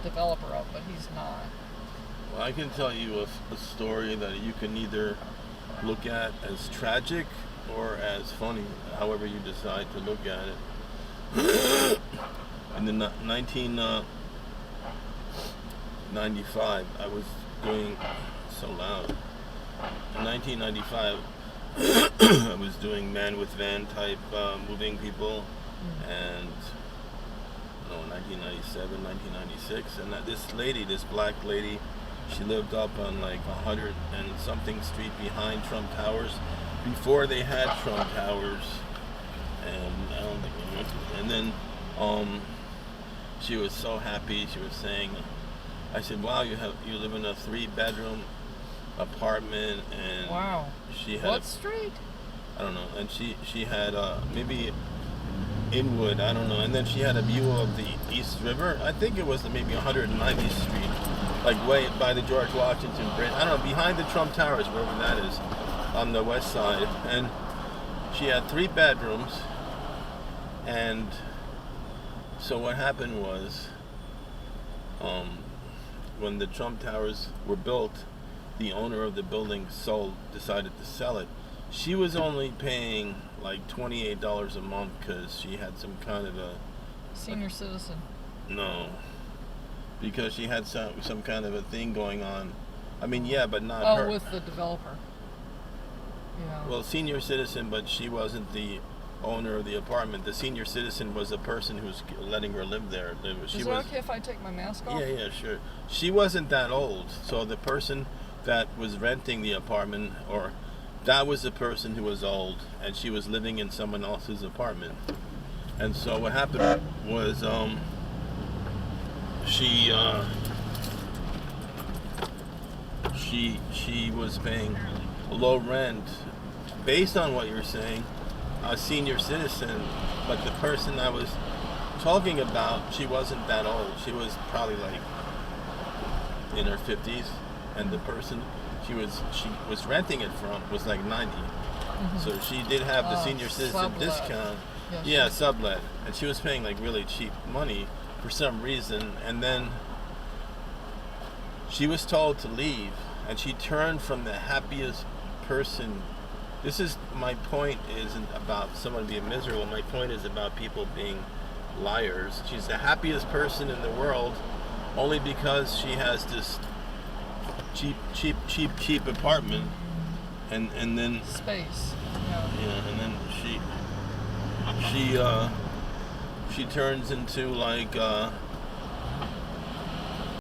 developer of, but he's not. Well, I can tell you a story that you can either look at as tragic or as funny, however you decide to look at it. In the 1995, I was doing so loud. In 1995, I was doing man with van type moving people, and 1997, 1996, and this lady, this black lady, she lived up on like 100 and something street behind Trump Towers, before they had Trump Towers, and I don't think they went to. And then she was so happy. She was saying, I said, "Wow, you live in a 3-bedroom apartment," and wow. She had what street? I don't know, and she had maybe Inwood, I don't know, and then she had a view of the East River. I think it was maybe 190th Street, like way by the George Washington Bridge. I don't know, behind the Trump Towers, wherever that is, on the west side. And she had 3 bedrooms, and so what happened was, when the Trump Towers were built, the owner of the building decided to sell it. She was only paying like $28 a month because she had some kind of a senior citizen. No, because she had some kind of a thing going on. I mean, yeah, but not her. Oh, with the developer. Yeah. Well, senior citizen, but she wasn't the owner of the apartment. The senior citizen was the person who's letting her live there. Is it okay if I take my mask off? Yeah, sure. She wasn't that old, so the person that was renting the apartment, or that was the person who was old, and she was living in someone else's apartment. And so what happened was, she was paying low rent, based on what you're saying, a senior citizen, but the person I was talking about, she wasn't that old. She was probably like in her 50s, and the person she was renting it from was like 90. Mm-hmm. So she did have the senior citizen sublet discount. Yeah, sublet, and she was paying like really cheap money for some reason. And then she was told to leave, and she turned from the happiest person. My point isn't about someone being miserable. My point is about people being liars. She's the happiest person in the world, only because she has this cheap apartment, and then space. Yeah, and then she turns into like